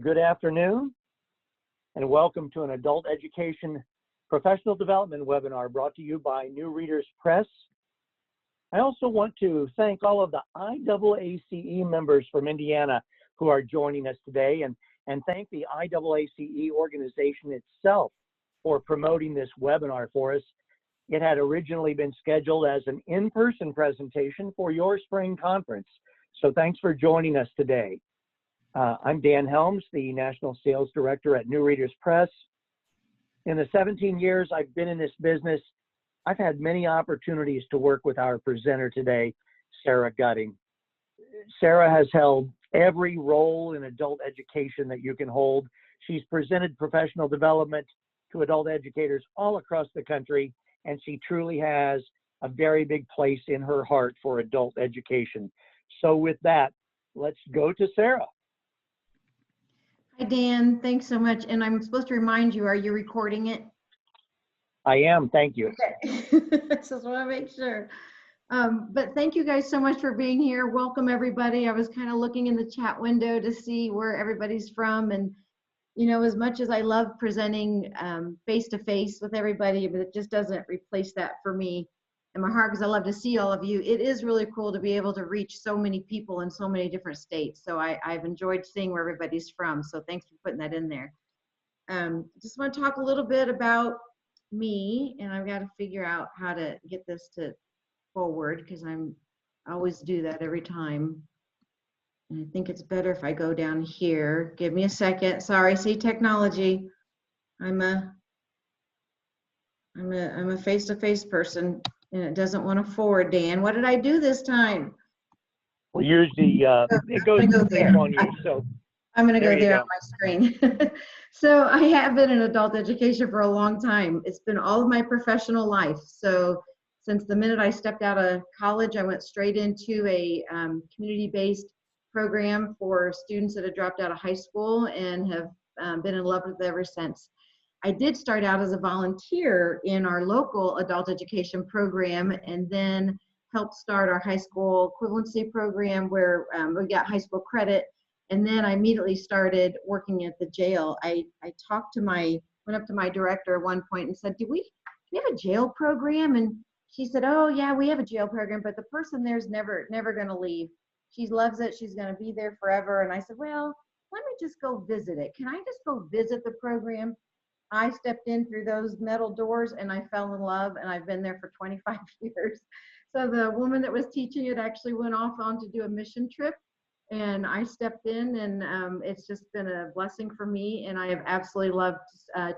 Good afternoon, and welcome to an adult education professional development webinar brought to you by New Readers Press. I also want to thank all of the IAACE members from Indiana who are joining us today, and thank the IAACE organization itself for promoting this webinar for us. It had originally been scheduled as an in-person presentation for your spring conference, so thanks for joining us today. I'm Dan Helms, the National Sales Director at New Readers Press. In the 17 years I've been in this business, I've had many opportunities to work with our presenter today, Sara Gutting. Sara has held every role in adult education that you can hold. She's presented professional development to adult educators all across the country, and she truly has a very big place in her heart for adult education. So with that, let's go to Sara. Hi, Dan. Thanks so much. And I'm supposed to remind you, are you recording it? I am. Thank you. Okay. Just want to make sure. But thank you guys so much for being here. Welcome, everybody. I was kind of looking in the chat window to see where everybody's from. And, you know, as much as I love presenting face-to-face with everybody, but it just doesn't replace that for me in my heart, because I love to see all of you. It is really cool to be able to reach so many people in so many different states. So I've enjoyed seeing where everybody's from. So thanks for putting that in there. Just want to talk a little bit about me, and I've got to figure out how to get this to forward, because I always do that every time. And I think it's better if I go down here. Give me a second. Sorry, see, technology. I'm a face-to-face person, and it doesn't want to forward. Dan, what did I do this time? Well, usually it goes to there on you, so I'm going to go there on my screen. So I have been in adult education for a long time. It's been all of my professional life. So since the minute I stepped out of college, I went straight into a community-based program for students that had dropped out of high school, and have been in love with it ever since. I did start out as a volunteer in our local adult education program, and then helped start our high school equivalency program where we got high school credit. And then I immediately started working at the jail. I went up to my director at one point and said, do we have a jail program? And she said, oh yeah, we have a jail program, but the person there's never gonna leave. She loves it, she's gonna be there forever. And I said, well, let me just go visit it. Can I just go visit the program? I stepped in through those metal doors and I fell in love, and I've been there for 25 years. So the woman that was teaching it actually went off on to do a mission trip, and I stepped in, and it's just been a blessing for me, and I have absolutely loved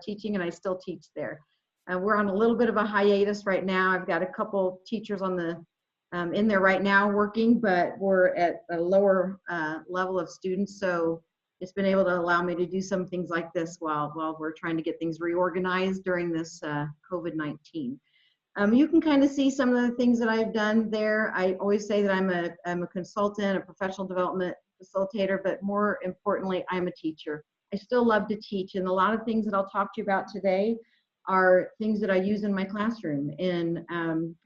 teaching, and I still teach there. We're on a little bit of a hiatus right now. I've got a couple teachers on the in there right now working, but we're at a lower level of students, so it's been able to allow me to do some things like this while we're trying to get things reorganized during this COVID-19. You can kind of see some of the things that I've done there. I always say that I'm a consultant, a professional development facilitator, but more importantly, I'm a teacher. I still love to teach, and a lot of things that I'll talk to you about today are things that I use in my classroom. And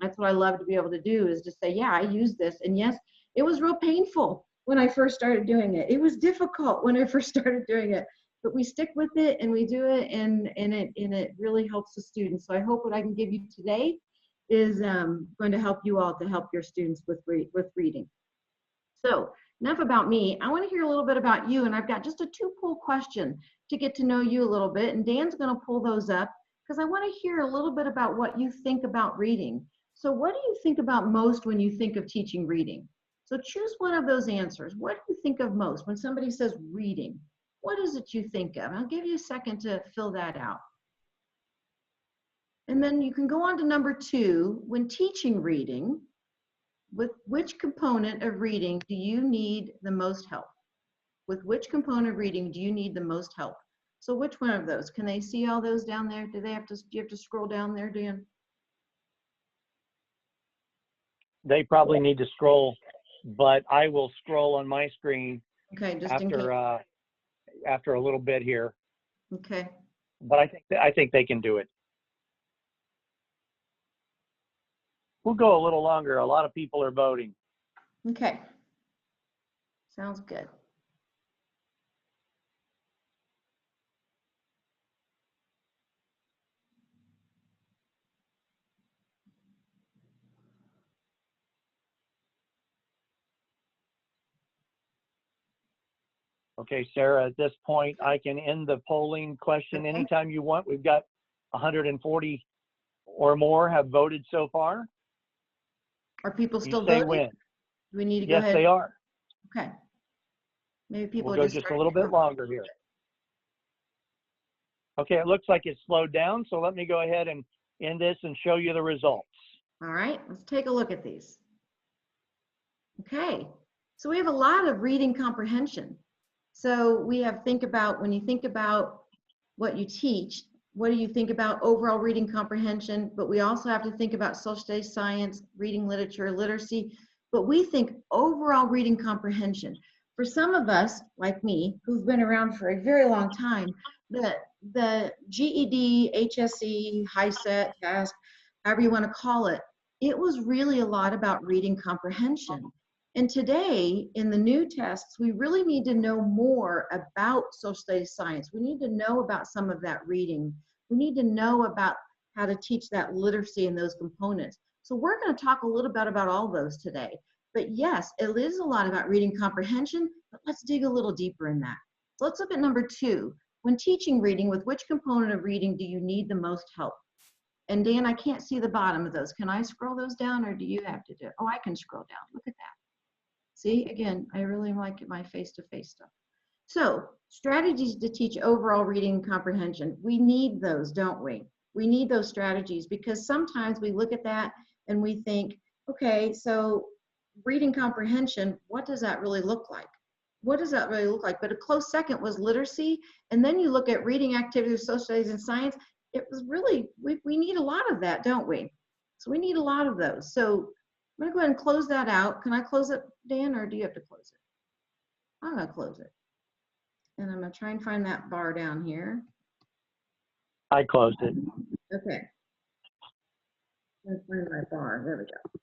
that's what I love to be able to do, is just say, yeah, I use this. And yes, it was real painful when I first started doing it. It was difficult when I first started doing it, but we stick with it and we do it, and it really helps the students. So I hope what I can give you today is going to help you all to help your students with reading. So enough about me. I want to hear a little bit about you, and I've got just a two-poll question to get to know you a little bit, and Dan's going to pull those up because I want to hear a little bit about what you think about reading. So what do you think about most when you think of teaching reading? So choose one of those answers. What do you think of most when somebody says reading? What is it you think of? I'll give you a second to fill that out. And then you can go on to number 2. When teaching reading, with which component of reading do you need the most help? With which component of reading do you need the most help? So which one of those? Can they see all those down there? Do you have to scroll down there, Dan? They probably need to scroll, but I will scroll on my screen. Okay, just in case. After a little bit here. Okay. But I think they can do it. We'll go a little longer. A lot of people are voting. Okay. Sounds good. Okay, Sarah, at this point, I can end the polling question Okay. anytime you want. We've got 140 or more have voted so far. Are people You still say voting? when. Do we need to go Yes, ahead? they are. Okay. Maybe people We'll go just just a starting little to bit longer here. Okay, it looks like it's slowed down, so let me go ahead and end this and show you the results. All right, let's take a look at these. Okay, so we have a lot of reading comprehension. So we have when you think about what you teach, what do you think about overall reading comprehension? But we also have to think about social studies, science, reading literature, literacy, but we think overall reading comprehension. For some of us, like me, who've been around for a very long time, the GED, HSE, HiSET, TASC, however you want to call it, it was really a lot about reading comprehension. And today, in the new tests, we really need to know more about social studies science. We need to know about some of that reading. We need to know about how to teach that literacy and those components. So we're going to talk a little bit about all those today. But yes, it is a lot about reading comprehension, but let's dig a little deeper in that. So let's look at number 2. When teaching reading, with which component of reading do you need the most help? And Dan, I can't see the bottom of those. Can I scroll those down, or do you have to do it? Oh, I can scroll down. Look at that. See, again, I really like my face-to-face stuff. So, strategies to teach overall reading comprehension. We need those, don't we? We need those strategies because sometimes we look at that and we think, okay, so reading comprehension, what does that really look like? What does that really look like? But a close second was literacy. And then you look at reading activities, social studies, and science. It was really, we need a lot of that, don't we? So we need a lot of those. So I'm going to go ahead and close that out. Can I close it, Dan, or do you have to close it? I'm going to close it. And I'm going to try and find that bar down here. I closed it. Okay. Let's find my bar. There we go.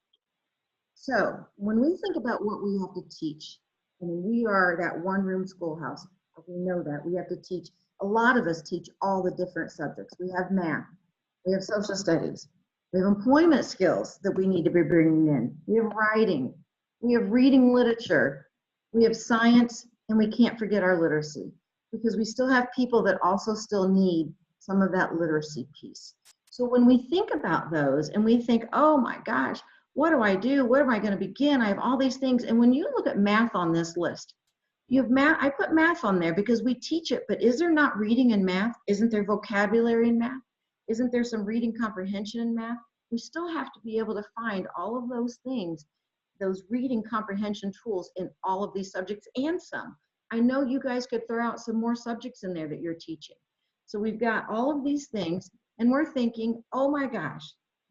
So when we think about what we have to teach, I mean, we are that one-room schoolhouse. We know that. We have to teach. A lot of us teach all the different subjects. We have math. We have social studies. We have employment skills that we need to be bringing in. We have writing. We have reading literature. We have science, and we can't forget our literacy because we still have people that also still need some of that literacy piece. So when we think about those and we think, oh my gosh, what do I do? Where am I going to begin? I have all these things. And when you look at math on this list, you have math. I put math on there because we teach it, but is there not reading in math? Isn't there vocabulary in math? Isn't there some reading comprehension in math? We still have to be able to find all of those things, those reading comprehension tools in all of these subjects and some. I know you guys could throw out some more subjects in there that you're teaching. So we've got all of these things and we're thinking, oh my gosh,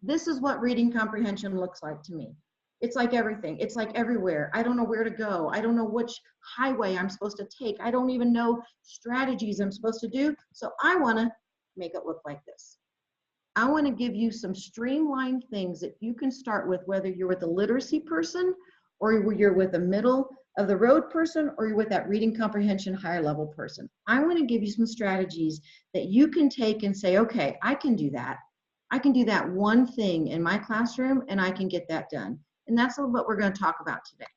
this is what reading comprehension looks like to me. It's like everything. It's like everywhere. I don't know where to go. I don't know which highway I'm supposed to take. I don't even know strategies I'm supposed to do. So I want to make it look like this. I want to give you some streamlined things that you can start with, whether you're with a literacy person or you're with a middle of the road person or you're with that reading comprehension higher level person. I want to give you some strategies that you can take and say, okay, I can do that. I can do that one thing in my classroom and I can get that done. And that's what we're going to talk about today.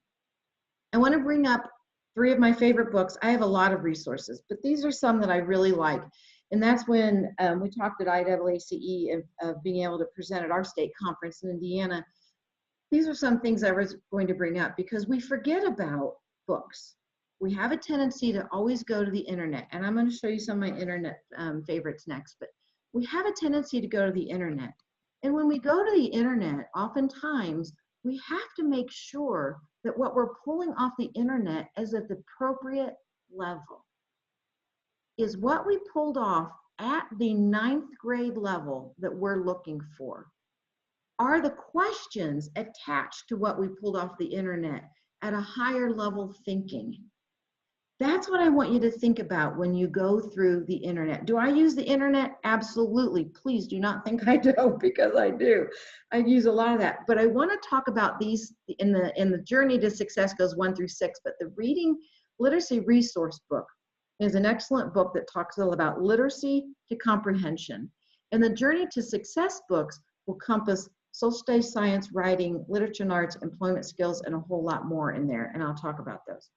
I want to bring up 3 of my favorite books. I have a lot of resources, but these are some that I really like. And that's when we talked at IAACE of being able to present at our state conference in Indiana. These are some things I was going to bring up because we forget about books. We have a tendency to always go to the internet, and I'm going to show you some of my internet favorites next, but we have a tendency to go to the internet. And when we go to the internet, oftentimes we have to make sure that what we're pulling off the internet is at the appropriate level. Is what we pulled off at the 9th grade level that we're looking for? Are the questions attached to what we pulled off the internet at a higher level thinking? That's what I want you to think about when you go through the internet. Do I use the internet? Absolutely. Please do not think I don't, because I do. I use a lot of that. But I want to talk about these in the Journey to Success goes 1 through 6, but the Reading Literacy Resource Book is an excellent book that talks all about literacy to comprehension. And the Journey to Success books will encompass social studies, science, writing, literature and arts, employment skills, and a whole lot more in there. And I'll talk about those.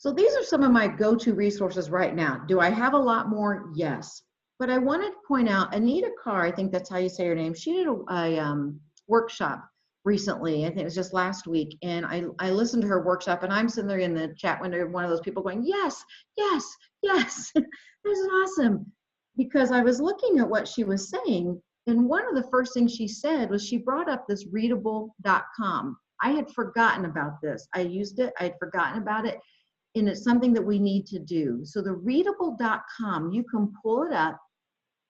So these are some of my go-to resources right now. Do I have a lot more? Yes. But I wanted to point out, Anita Carr, I think that's how you say her name, she did a workshop recently. I think it was just last week. And I listened to her workshop, and I'm sitting there in the chat window, one of those people going, yes, yes, yes. This is awesome. Because I was looking at what she was saying, and one of the first things she said was she brought up this readable.com. I had forgotten about this. I used it, I had forgotten about it, and it's something that we need to do. So the readable.com, you can pull it up,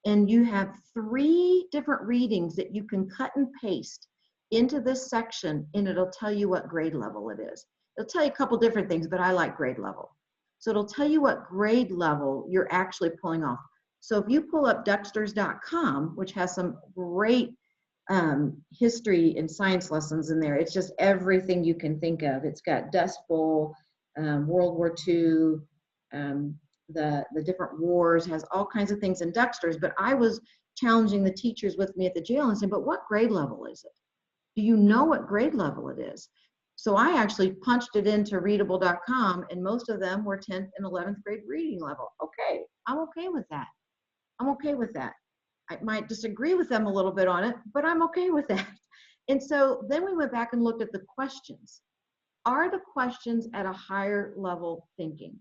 and you have 3 different readings that you can cut and paste into this section, and it'll tell you what grade level it is. It'll tell you a couple different things, but I like grade level. So it'll tell you what grade level you're actually pulling off. So if you pull up Dexters.com, which has some great history and science lessons in there, it's just everything you can think of. It's got Dust Bowl, World War II, the different wars, has all kinds of things in Dexter's. But I was challenging the teachers with me at the jail and saying, but what grade level is it? Do you know what grade level it is? So I actually punched it into readable.com, and most of them were 10th and 11th grade reading level. Okay, I'm okay with that. I'm okay with that. I might disagree with them a little bit on it, but I'm okay with that. And so then we went back and looked at the questions. Are the questions at a higher level thinking?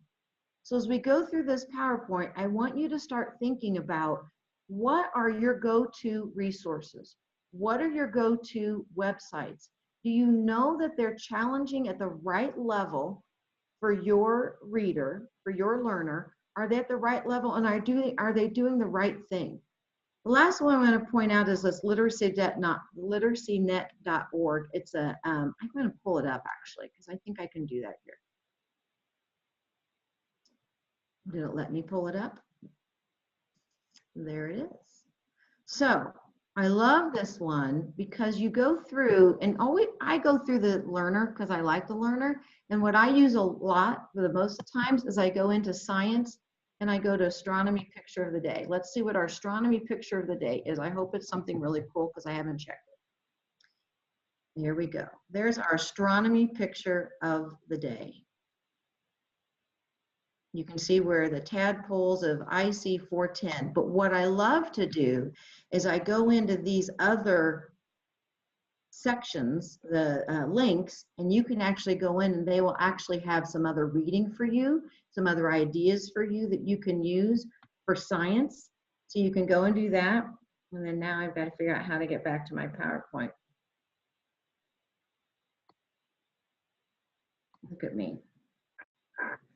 So as we go through this PowerPoint, I want you to start thinking about, what are your go-to resources? What are your go-to websites? Do you know that they're challenging at the right level for your reader, for your learner? Are they at the right level, and are they doing the right thing? The last one I want to point out is this literacynet.org. It's a, I'm going to pull it up actually, because I think I can do that here. Did it let me pull it up? There it is. So I love this one because you go through, and I go through the learner because I like the learner. And what I use a lot for the most times is I go into science and I go to astronomy picture of the day. Let's see what our astronomy picture of the day is. I hope it's something really cool because I haven't checked it. Here we go. There's our astronomy picture of the day. You can see where the tadpoles of IC 410. But what I love to do is I go into these other sections, the links, and you can actually go in and they will actually have some other reading for you, some other ideas for you that you can use for science. So you can go and do that. And then now I've got to figure out how to get back to my PowerPoint. Look at me.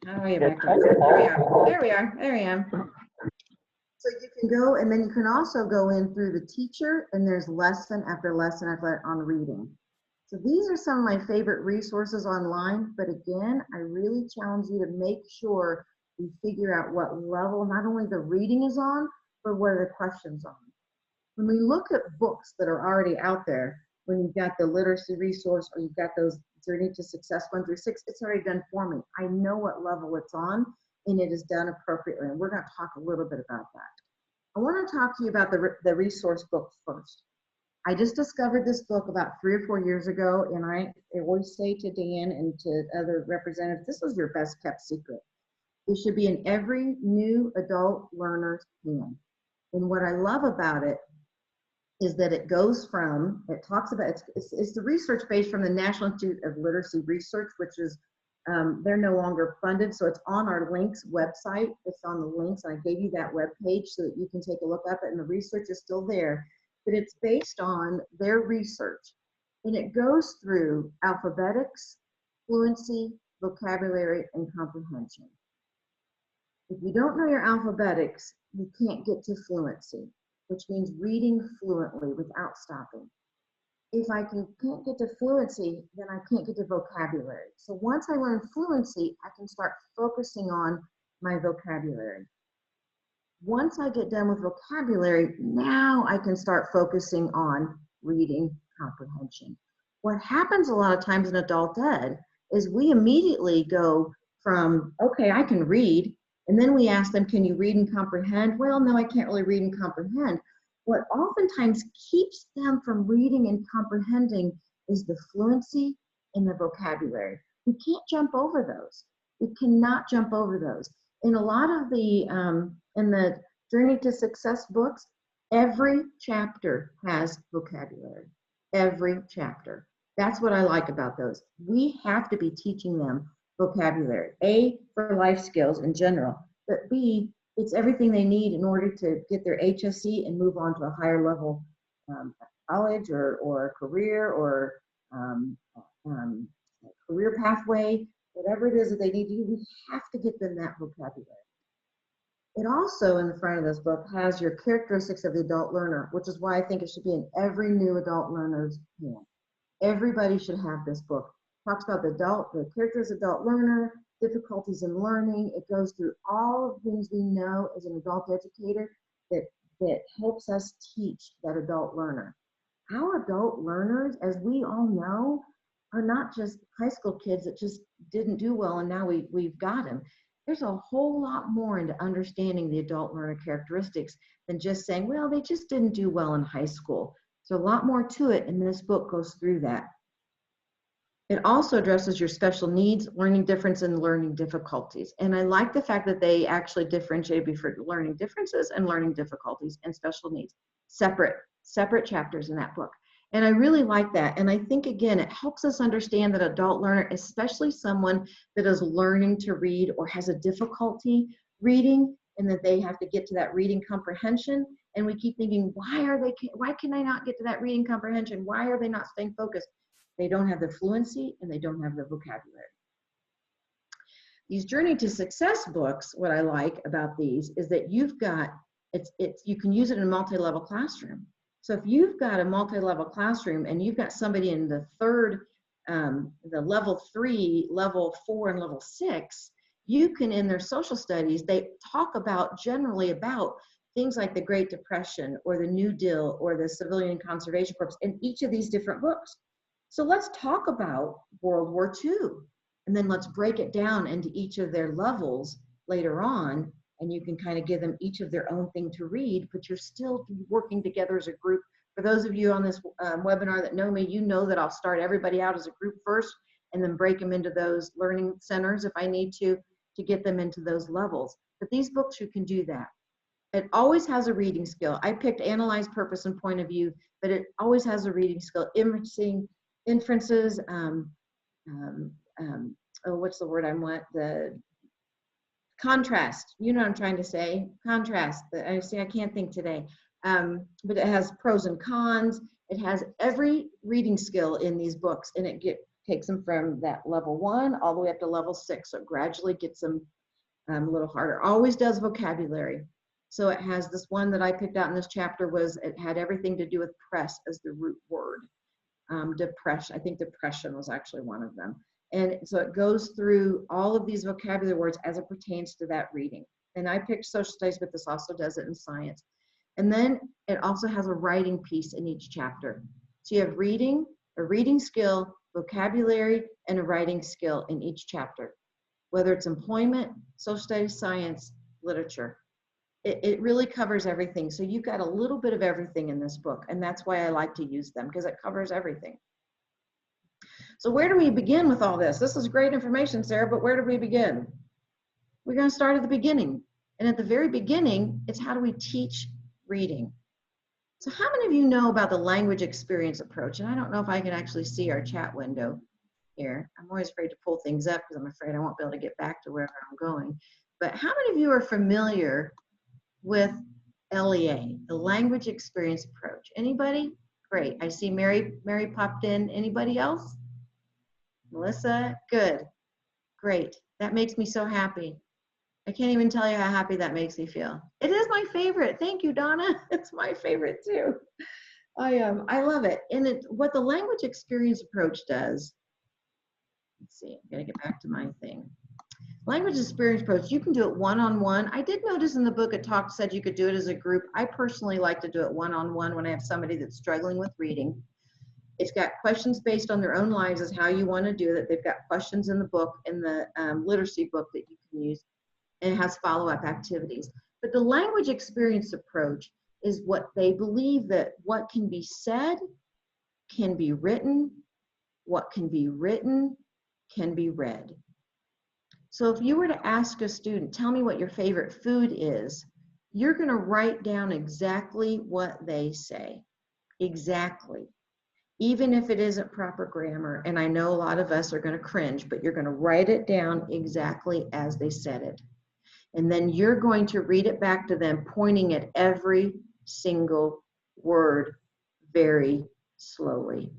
How do I get back to it? There we are. There I am. So you can go, and then you can also go in through the teacher, and there's lesson after lesson after on reading. So these are some of my favorite resources online, but again, I really challenge you to make sure you figure out what level not only the reading is on, but what are the questions on. When we look at books that are already out there, when you've got the literacy resource or you've got those Journey to Success 1 through 6, it's already done for me. I know what level it's on, and it is done appropriately. And we're going to talk a little bit about that. I want to talk to you about the resource book first. I just discovered this book about 3 or 4 years ago, and I always say to Dan and to other representatives, this is your best kept secret. It should be in every new adult learner's hand. And what I love about it is that it goes from, it talks about, it's the research base from the National Institute of Literacy Research, which is, they're no longer funded, so it's on our links website. It's on the links, and I gave you that web page so that you can take a look at it, and the research is still there, but it's based on their research. And it goes through alphabetics, fluency, vocabulary, and comprehension. If you don't know your alphabetics, you can't get to fluency, which means reading fluently without stopping. If I can't get to fluency, then I can't get to vocabulary. So once I learn fluency, I can start focusing on my vocabulary. Once I get done with vocabulary, now I can start focusing on reading comprehension. What happens a lot of times in adult ed is we immediately go from, okay, I can read, and then we ask them, can you read and comprehend? Well, no, I can't really read and comprehend. What oftentimes keeps them from reading and comprehending is the fluency and the vocabulary. We can't jump over those. We cannot jump over those. In a lot of the, in the Journey to Success books, every chapter has vocabulary. Every chapter. That's what I like about those. We have to be teaching them vocabulary. A, for life skills in general, but B, it's everything they need in order to get their HSC and move on to a higher level college or career or career pathway, whatever it is that they need to do. We have to get them that vocabulary. It also, in the front of this book, has your characteristics of the adult learner, which is why I think it should be in every new adult learner's hand. Everybody should have this book. It talks about the characters of adult learner, difficulties in learning. It goes through all of the things we know as an adult educator that helps us teach that adult learner. Our adult learners, as we all know, are not just high school kids that just didn't do well and now we've got them. There's a whole lot more into understanding the adult learner characteristics than just saying, well, they just didn't do well in high school. So a lot more to it, and this book goes through that. It also addresses your special needs, learning difference, and learning difficulties. And I like the fact that they actually differentiate between learning differences and learning difficulties and special needs. Separate chapters in that book. And I really like that. And I think, again, it helps us understand that adult learner, especially someone that is learning to read or has a difficulty reading, and that they have to get to that reading comprehension. And we keep thinking, why can I not get to that reading comprehension? Why are they not staying focused? They don't have the fluency and they don't have the vocabulary. These Journey to Success books, what I like about these is that you've got, you can use it in a multi-level classroom. So if you've got a multi-level classroom and you've got somebody in the the level 3, level 4, and level 6, you can, in their social studies, they talk generally about things like the Great Depression or the New Deal or the Civilian Conservation Corps in each of these different books. So let's talk about World War II, and then let's break it down into each of their levels later on, and you can kind of give them each of their own thing to read, but you're still working together as a group. For those of you on this webinar that know me, you know that I'll start everybody out as a group first and then break them into those learning centers if I need to get them into those levels. But these books, you can do that. It always has a reading skill. I picked Analyze, Purpose, and Point of View, but it always has a reading skill. Inferences, what's the word I want? The contrast. You know what I'm trying to say. Contrast. I can't think today. But it has pros and cons. It has every reading skill in these books, and it takes them from that level 1 all the way up to level 6. So it gradually gets them a little harder. Always does vocabulary. So it has this one that I picked out in this chapter it had everything to do with press as the root word. Depression. I think depression was actually one of them. And so it goes through all of these vocabulary words as it pertains to that reading. And I picked social studies, but this also does it in science. And then it also has a writing piece in each chapter. So you have reading, a reading skill, vocabulary, and a writing skill in each chapter, whether it's employment, social studies, science, literature. It really covers everything. So you've got a little bit of everything in this book, and that's why I like to use them, because it covers everything. So where do we begin with all this? This is great information, Sarah, but where do we begin? We're going to start at the beginning. And at the very beginning, it's how do we teach reading? So how many of you know about the language experience approach? And I don't know if I can actually see our chat window here. I'm always afraid to pull things up because I'm afraid I won't be able to get back to wherever I'm going. But how many of you are familiar with LEA, the language experience approach? Anybody? Great. I see Mary popped in. Anybody else? Melissa? Good. Great. That makes me so happy. I can't even tell you how happy that makes me feel. It is my favorite. Thank you, Donna. It's my favorite too. I love it. And what the language experience approach does, let's see, I'm gonna get back to my thing. Language experience approach, you can do it one-on-one. I did notice in the book it said you could do it as a group. I personally like to do it one-on-one when I have somebody that's struggling with reading. It's got questions based on their own lives as how you want to do it. They've got questions in the book, in the literacy book that you can use, and it has follow-up activities. But the language experience approach is what they believe that what can be said can be written, what can be written can be read. So if you were to ask a student, tell me what your favorite food is, you're going to write down exactly what they say. Exactly. Even if it isn't proper grammar, and I know a lot of us are going to cringe, but you're going to write it down exactly as they said it. And then you're going to read it back to them, pointing at every single word very slowly.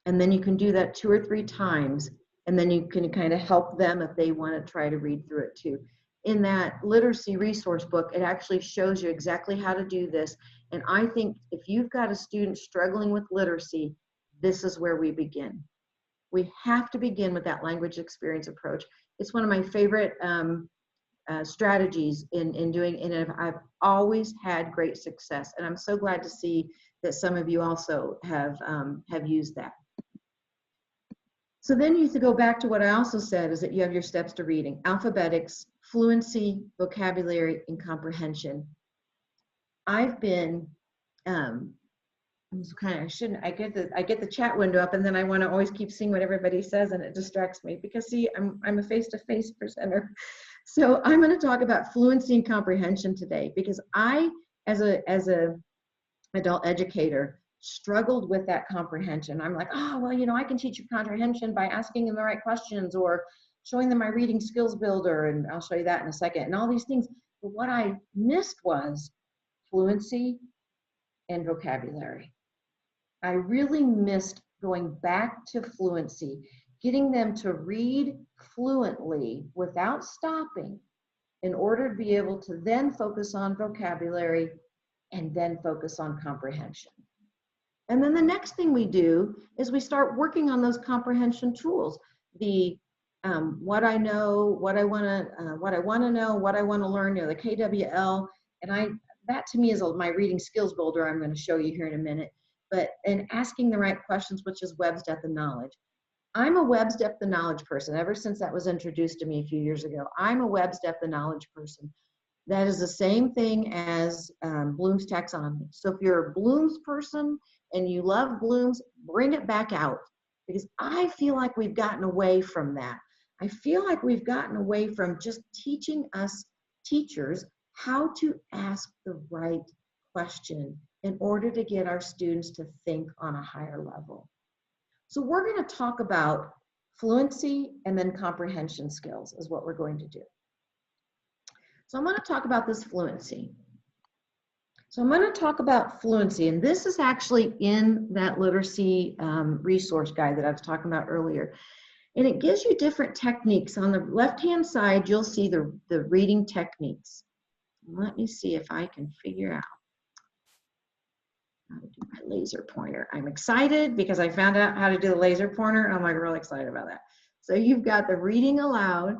And then you can do that 2 or 3 times, and then you can kind of help them if they want to try to read through it too. In that literacy resource book, it actually shows you exactly how to do this. And I think if you've got a student struggling with literacy, this is where we begin. We have to begin with that language experience approach. It's one of my favorite strategies in doing, and I've always had great success. And I'm so glad to see that some of you also have used that. So then you go back to what I also said, is that you have your steps to reading: alphabetics, fluency, vocabulary, and comprehension. I've been, I get the chat window up, and then I want to always keep seeing what everybody says, and it distracts me because, see, I'm a face-to-face presenter. So I'm going to talk about fluency and comprehension today, because I, as a adult educator, struggled with that comprehension. I'm like, oh, well, you know, I can teach you comprehension by asking them the right questions or showing them my reading skills builder, and I'll show you that in a second, and all these things. But what I missed was fluency and vocabulary. I really missed going back to fluency, getting them to read fluently without stopping, in order to be able to then focus on vocabulary and then focus on comprehension. And then the next thing we do is we start working on those comprehension tools. The what I know, what I want to know, what I want to learn, you know, the KWL, and that to me is my reading skills builder. I'm going to show you here in a minute. But and asking the right questions, which is Webb's depth of knowledge. I'm a Webb's depth of knowledge person. Ever since that was introduced to me a few years ago, I'm a Webb's depth of knowledge person. That is the same thing as Bloom's taxonomy. So if you're a Bloom's person and you love Bloom's, bring it back out, because I feel like we've gotten away from that. I feel like we've gotten away from just teaching us teachers how to ask the right question in order to get our students to think on a higher level. So we're going to talk about fluency and then comprehension skills is what we're going to do. So I'm going to talk about this fluency. So I'm going to talk about fluency, and this is actually in that literacy resource guide that I was talking about earlier. And it gives you different techniques. On the left-hand side, you'll see the reading techniques. Let me see if I can figure out how to do my laser pointer. I'm excited because I found out how to do the laser pointer. I'm like really excited about that. So you've got the reading aloud,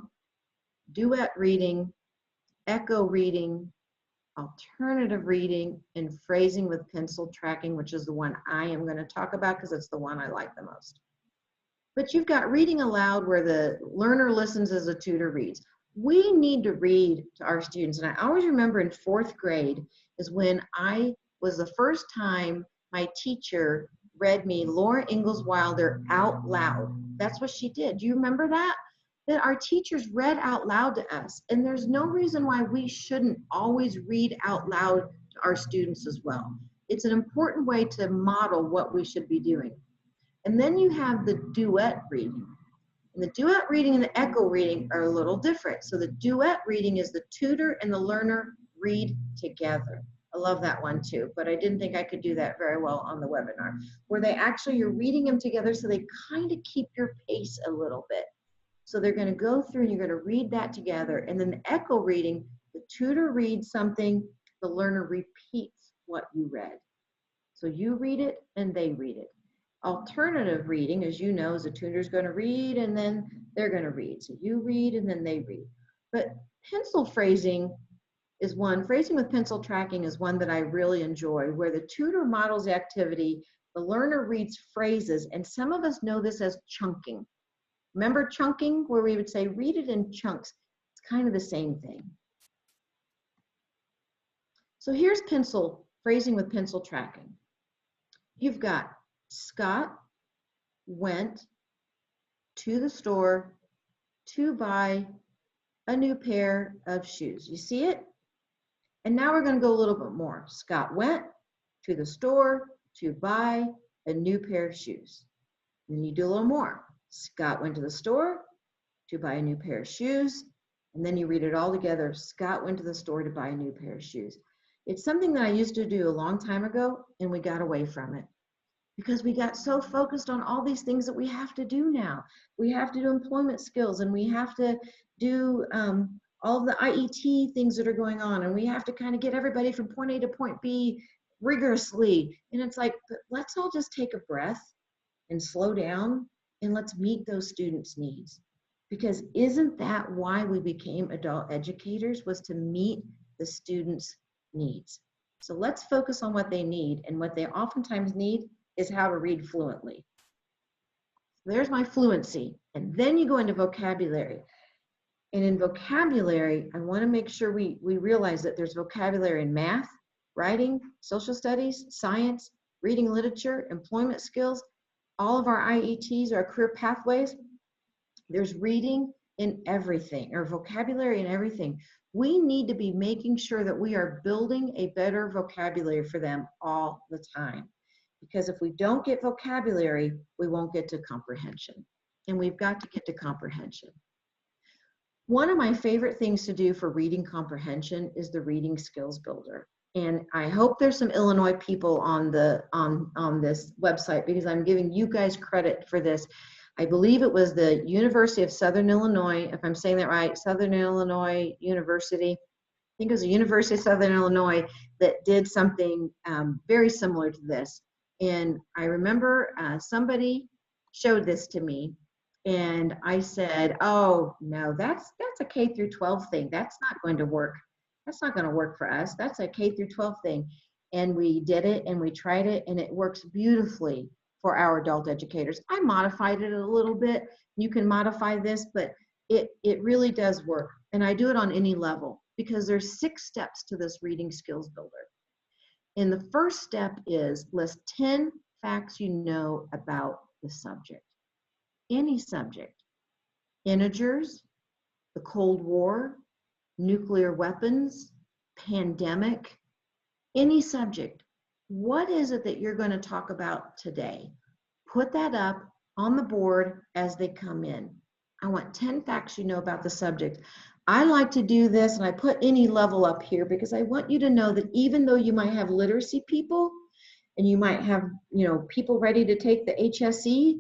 duet reading, echo reading, alternative reading, and phrasing with pencil tracking, which is the one I am going to talk about because it's the one I like the most. But you've got reading aloud, where the learner listens as a tutor reads. We need to read to our students. And I always remember in 4th grade is when I was the first time my teacher read me Laura Ingalls Wilder out loud. That's what she did. Do you remember that? That our teachers read out loud to us. And there's no reason why we shouldn't always read out loud to our students as well. It's an important way to model what we should be doing. And then you have the duet reading. And the duet reading and the echo reading are a little different. So the duet reading is the tutor and the learner read together. I love that one too, but I didn't think I could do that very well on the webinar, where you're reading them together, so they kind of keep your pace a little bit. So they're going to go through and you're going to read that together. And then the echo reading, the tutor reads something, the learner repeats what you read. So you read it and they read it. Alternative reading, as you know, is the tutor's going to read and then they're going to read. So you read and then they read. But pencil phrasing is one. Phrasing with pencil tracking is one that I really enjoy, where the tutor models the activity, the learner reads phrases, and some of us know this as chunking. Remember chunking, where we would say, read it in chunks? It's kind of the same thing. So here's phrasing with pencil tracking. You've got Scott went to the store to buy a new pair of shoes. You see it? And now we're going to go a little bit more. Scott went to the store to buy a new pair of shoes. Then you do a little more. Scott went to the store to buy a new pair of shoes. And then you read it all together. Scott went to the store to buy a new pair of shoes. It's something that I used to do a long time ago, and we got away from it because we got so focused on all these things that we have to do now. We have to do employment skills, and we have to do all of the IET things that are going on, and we have to kind of get everybody from point A to point B rigorously. And it's like, let's all just take a breath and slow down, and let's meet those students' needs. Because isn't that why we became adult educators, was to meet the students' needs? So let's focus on what they need, and what they oftentimes need is how to read fluently. There's my fluency. And then you go into vocabulary. And in vocabulary, I want to make sure we realize that there's vocabulary in math, writing, social studies, science, reading literature, employment skills, all of our IETs, our career pathways. There's reading in everything, or vocabulary in everything. We need to be making sure that we are building a better vocabulary for them all the time. Because if we don't get vocabulary, we won't get to comprehension. And we've got to get to comprehension. One of my favorite things to do for reading comprehension is the reading skills builder. And I hope there's some Illinois people on this website, because I'm giving you guys credit for this. I believe it was the University of Southern Illinois, if I'm saying that right, Southern Illinois University. I think it was the University of Southern Illinois that did something very similar to this. And I remember somebody showed this to me, and I said, oh, no, that's a K through 12 thing. That's not going to work. That's not going to work for us. That's a K through 12 thing. And we did it, and we tried it, and it works beautifully for our adult educators. I modified it a little bit. You can modify this, but it really does work. And I do it on any level, because there's 6 steps to this reading skills builder. And the first step is list 10 facts you know about the subject. Any subject. Integers, the Cold War, nuclear weapons, pandemic, any subject. What is it that you're going to talk about today? Put that up on the board as they come in. I want 10 facts you know about the subject. I like to do this, and I put any level up here because I want you to know that even though you might have literacy people, and you might have, people ready to take the HSE,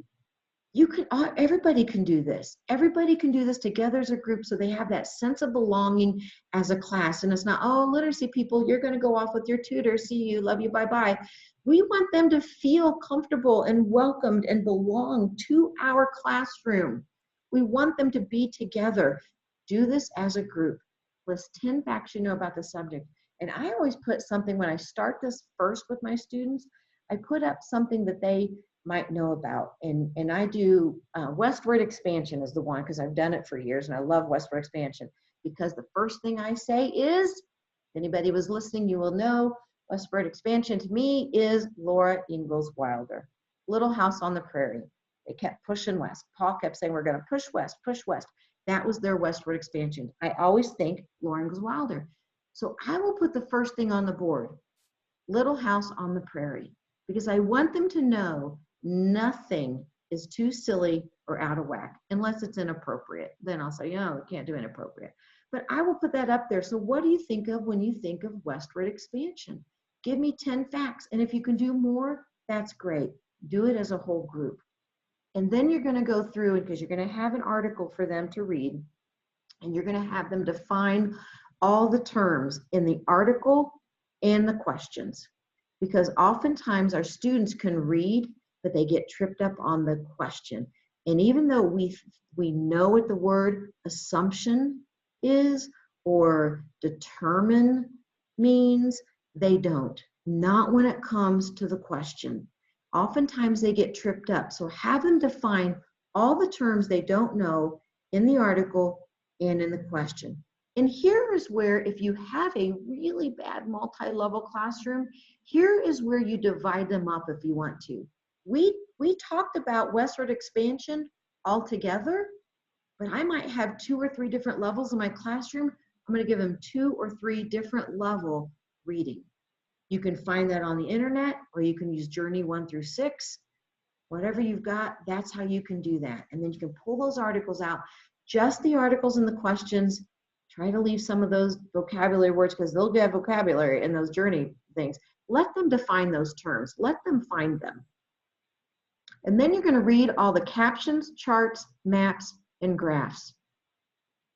everybody can do this. Everybody can do this together as a group, so they have that sense of belonging as a class. And it's not, oh, literacy people, you're going to go off with your tutor. See you, love you, bye-bye. We want them to feel comfortable and welcomed and belong to our classroom. We want them to be together. Do this as a group. List 10 facts you know about the subject. And I always put something, when I start this first with my students, I put up something that they might know about. And I do westward expansion is the one, because I've done it for years, and I love westward expansion, because the first thing I say is, if anybody was listening, you will know, westward expansion to me is Laura Ingalls Wilder, Little House on the Prairie. They kept pushing west. Paul kept saying, we're going to push west, push west. That was their westward expansion. I always think Laura Ingalls Wilder. So I will put the first thing on the board, Little House on the Prairie, because I want them to know nothing is too silly or out of whack unless it's inappropriate. Then I'll say, we can't do inappropriate. But I will put that up there. So what do you think of when you think of westward expansion? Give me 10 facts. And if you can do more, that's great. Do it as a whole group. And then you're going to go through, because you're going to have an article for them to read, and you're going to have them define all the terms in the article and the questions. Because oftentimes our students can read, but they get tripped up on the question. And even though we know what the word assumption is or determine means, they don't. Not when it comes to the question. Oftentimes they get tripped up. So have them define all the terms they don't know in the article and in the question. And here is where, if you have a really bad multi-level classroom, here is where you divide them up if you want to. We talked about westward expansion all together, but I might have 2 or 3 different levels in my classroom. I'm going to give them 2 or 3 different level reading. You can find that on the internet, or you can use Journey 1 through 6. Whatever you've got, that's how you can do that. And then you can pull those articles out, just the articles and the questions. Try to leave some of those vocabulary words, because they'll have vocabulary in those Journey things. Let them define those terms. Let them find them. And then you're going to read all the captions, charts, maps, and graphs.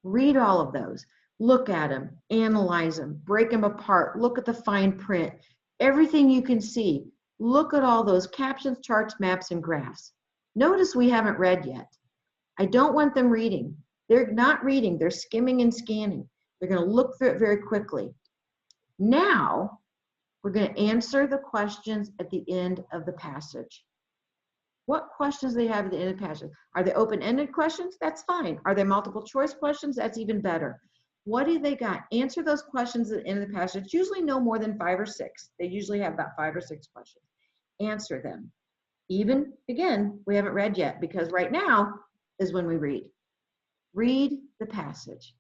Read all of those. Look at them, analyze them, break them apart, look at the fine print, everything you can see. Look at all those captions, charts, maps, and graphs. Notice we haven't read yet. I don't want them reading. They're not reading, they're skimming and scanning. They're going to look through it very quickly. Now, we're going to answer the questions at the end of the passage. What questions do they have at the end of the passage? Are they open-ended questions? That's fine. Are they multiple choice questions? That's even better. What do they got? Answer those questions at the end of the passage. It's usually no more than 5 or 6. They usually have about 5 or 6 questions. Answer them. Even, again, we haven't read yet, because right now is when we read. Read the passage.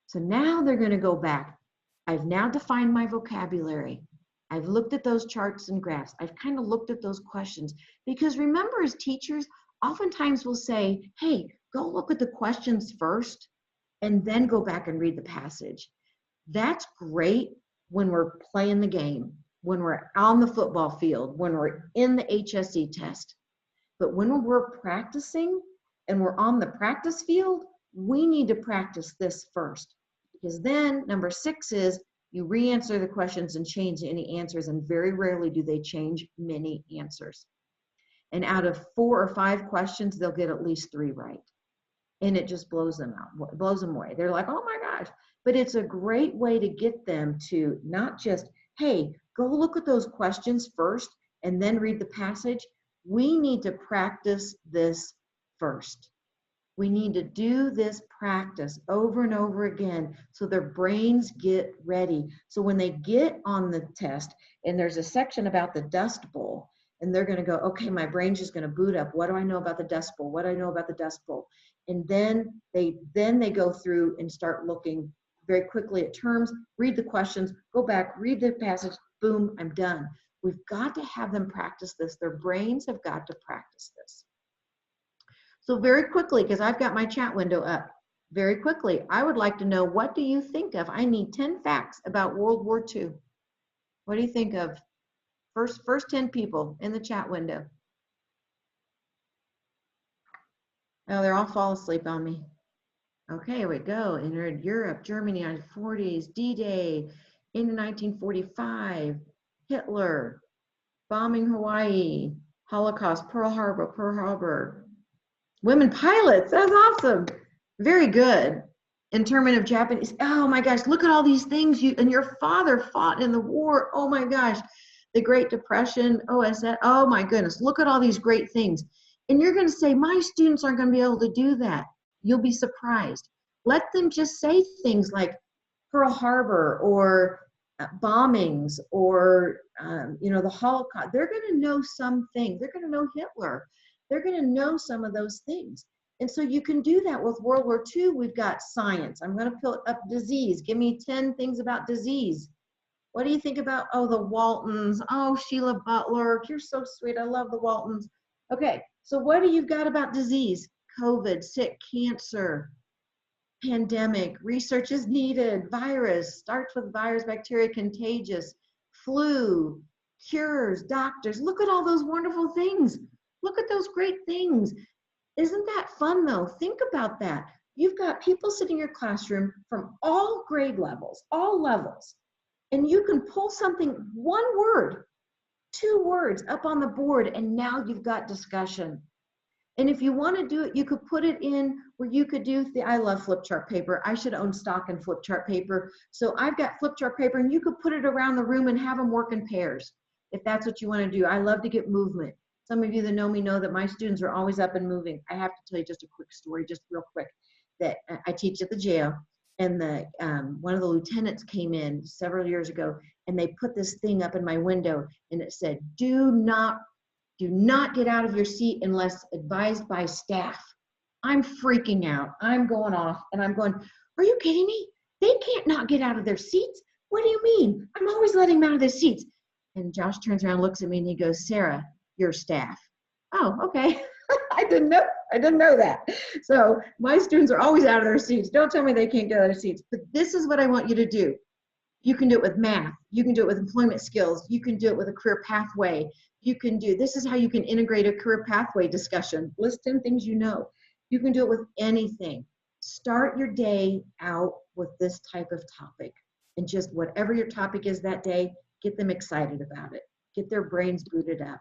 So now they're going to go back. I've now defined my vocabulary. I've looked at those charts and graphs. I've kind of looked at those questions, because remember, as teachers, oftentimes we'll say, hey, go look at the questions first and then go back and read the passage. That's great when we're playing the game, when we're on the football field, when we're in the HSE test. But when we're practicing and we're on the practice field, we need to practice this first, because then number 6 is you re-answer the questions and change any answers, and very rarely do they change many answers. And out of 4 or 5 questions, they'll get at least 3 right. And it just blows them out, blows them away. They're like, oh my gosh. But it's a great way to get them to not just, hey, go look at those questions first and then read the passage. We need to practice this first. We need to do this practice over and over again so their brains get ready. So when they get on the test and there's a section about the Dust Bowl, and they're going to go, okay, my brain's just going to boot up. What do I know about the Dust Bowl? What do I know about the Dust Bowl? And then they go through and start looking very quickly at terms, read the questions, go back, read the passage, boom, I'm done. We've got to have them practice this. Their brains have got to practice this. So very quickly, because I've got my chat window up, very quickly, I would like to know, what do you think of? I need 10 facts about World War II. What do you think of? First 10 people in the chat window. Oh, they're all fall asleep on me. Okay, here we go. Entered Europe, Germany, 1940s, D-Day, in 1945, Hitler, bombing Hawaii, Holocaust, Pearl Harbor. Women pilots, that's awesome. Very good. Internment of Japanese, oh my gosh, look at all these things. And your father fought in the war, oh my gosh. The Great Depression, OSS, oh my goodness, look at all these great things. And you're going to say, my students aren't going to be able to do that. You'll be surprised. Let them just say things like Pearl Harbor or bombings or, the Holocaust. They're going to know some things. They're going to know Hitler. They're going to know some of those things. And so you can do that with World War II. We've got science. I'm going to put up disease. Give me 10 things about disease. What do you think about, oh, the Waltons? Oh, Sheila Butler, you're so sweet. I love the Waltons. Okay, so what do you got about disease? COVID, sick, cancer, pandemic, research is needed, virus, starts with virus, bacteria, contagious, flu, cures, doctors. Look at all those wonderful things. Look at those great things. Isn't that fun though? Think about that. You've got people sitting in your classroom from all grade levels, all levels. And you can pull something, 1 word, 2 words up on the board, and now you've got discussion. And if you want to do it, you could put it in where you could do, I love flip chart paper. I should own stock in flip chart paper. So I've got flip chart paper, and you could put it around the room and have them work in pairs, if that's what you want to do. I love to get movement. Some of you that know me know that my students are always up and moving. I have to tell you just a quick story, just real quick, that I teach at the jail. And one of the lieutenants came in several years ago, and they put this thing up in my window, and it said, do not get out of your seat unless advised by staff. I'm freaking out. I'm going off and I'm going, are you kidding me? They can't not get out of their seats. What do you mean? I'm always letting them out of their seats. And Josh turns around, looks at me, and he goes, Sarah, you're staff. Oh, okay. I didn't know that. So my students are always out of their seats. Don't tell me they can't get out of their seats. But this is what I want you to do. You can do it with math. You can do it with employment skills. You can do it with a career pathway. This is how you can integrate a career pathway discussion. List 10 things you know. You can do it with anything. Start your day out with this type of topic. And just whatever your topic is that day, get them excited about it. Get their brains booted up.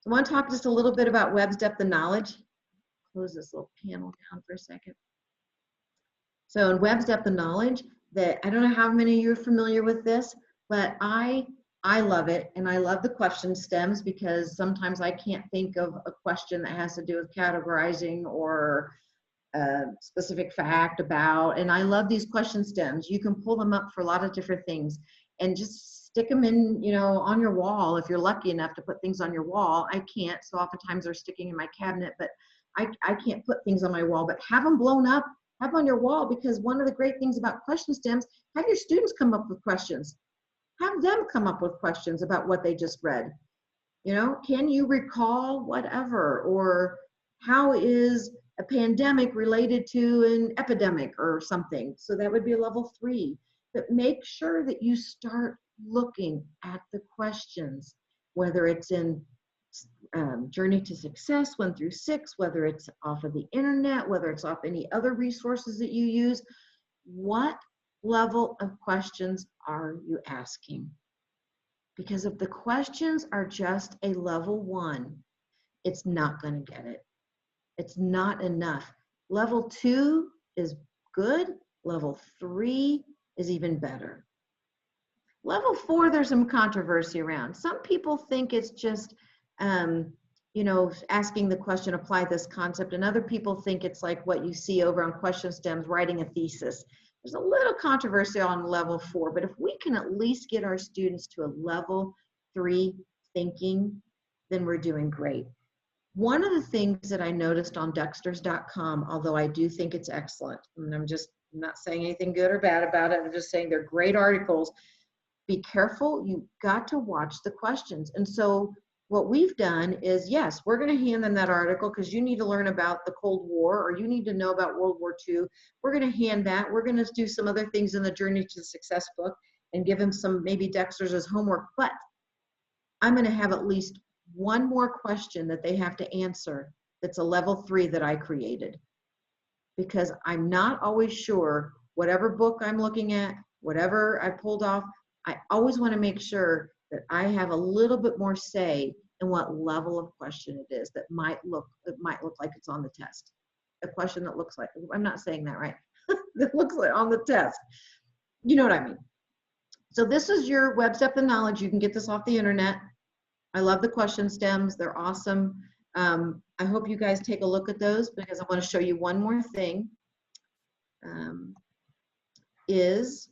So I want to talk just a little bit about Webb's depth of knowledge. Close this little panel down for a second. So in Webb's depth of knowledge, I don't know how many of you are familiar with this, but I love it, and I love the question stems because sometimes I can't think of a question that has to do with categorizing or a specific fact about, and I love these question stems. You can pull them up for a lot of different things and just stick them in, on your wall if you're lucky enough to put things on your wall. I can't, so oftentimes they're sticking in my cabinet, but I can't put things on my wall, but have them blown up, have on your wall, because one of the great things about question stems, have your students come up with questions. Have them come up with questions about what they just read. Can you recall whatever, or how is a pandemic related to an epidemic or something? So that would be a level 3. But make sure that you start looking at the questions, whether it's in Journey to Success 1 through 6, whether it's off of the internet, whether it's off any other resources that you use. What level of questions are you asking? Because if the questions are just a level 1, it's not going to get it. It's not enough. Level 2 is good. Level 3 is even better. Level 4, there's some controversy around. Some people think it's just asking the question, apply this concept, and other people think it's like what you see over on question stems, writing a thesis. There's a little controversy on level 4, but if we can at least get our students to a level 3 thinking, then we're doing great. One of the things that I noticed on Dexters.com, although I do think it's excellent, and I'm not saying anything good or bad about it, I'm just saying they're great articles. Be careful, you've got to watch the questions. And so what we've done is, yes, we're going to hand them that article because you need to learn about the Cold War, or you need to know about World War II. We're going to hand that. We're going to do some other things in the Journey to Success book and give them some maybe Dexter's as homework. But I'm going to have at least one more question that they have to answer that's a level 3 that I created. Because I'm not always sure, whatever book I'm looking at, whatever I pulled off, I always want to make sure that I have a little bit more say in what level of question it is that might look like it's on the test. A question that looks like, I'm not saying that right, that looks like on the test. You know what I mean? So this is your Webb's depth of knowledge. You can get this off the internet. I love the question stems. They're awesome. I hope you guys take a look at those, because I want to show you one more thing. Is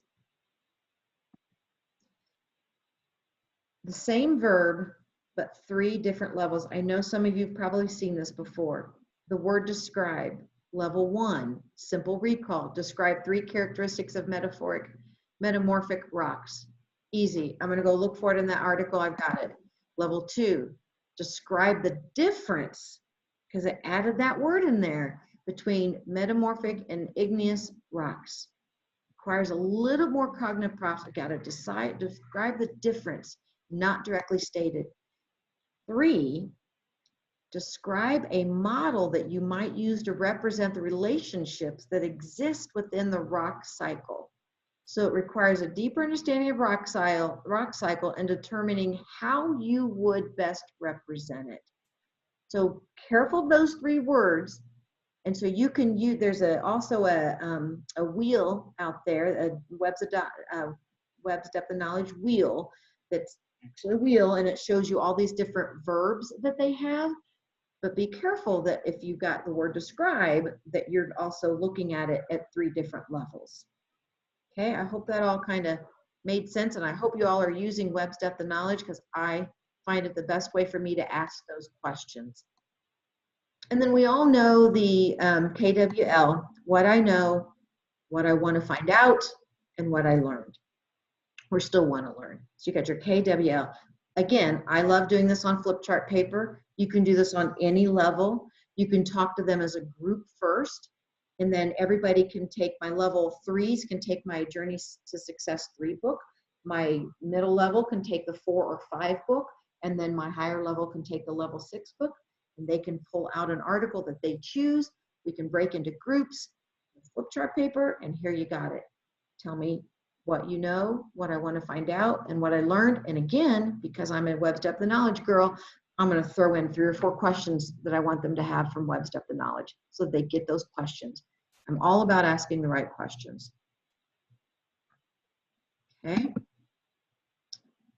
the same verb, but 3 different levels. I know some of you have probably seen this before. The word describe, level 1, simple recall. Describe 3 characteristics of metamorphic rocks. Easy. I'm going to go look for it in that article. I've got it. Level 2, describe the difference, because it added that word in there, between metamorphic and igneous rocks. Requires a little more cognitive process. I got to describe the difference, not directly stated. 3, describe a model that you might use to represent the relationships that exist within the rock cycle. So it requires a deeper understanding of rock cycle and determining how you would best represent it. So careful of those 3 words. And so you can use, there's also a wheel out there, a Webb's depth of knowledge wheel, that's actually a wheel, and it shows you all these different verbs that they have. But be careful that if you've got the word describe, that you're also looking at it at 3 different levels. Okay, I hope that all kind of made sense, and I hope you all are using Webb's depth of knowledge, because I find it the best way for me to ask those questions. And then we all know the KWL, what I know, what I want to find out, and what I learned or still want to learn. So you got your KWL. Again, I love doing this on flip chart paper. You can do this on any level. You can talk to them as a group first, and then everybody can take, my level 3s can take my Journey to Success 3 book. My middle level can take the 4 or 5 book, and then my higher level can take the level 6 book, and they can pull out an article that they choose. We can break into groups, flip chart paper, and here you got it. Tell me what you know, what I want to find out, and what I learned. And again, because I'm a Web's Depth of Knowledge girl, I'm going to throw in 3 or 4 questions that I want them to have from Web's Depth of Knowledge so they get those questions. I'm all about asking the right questions. Okay,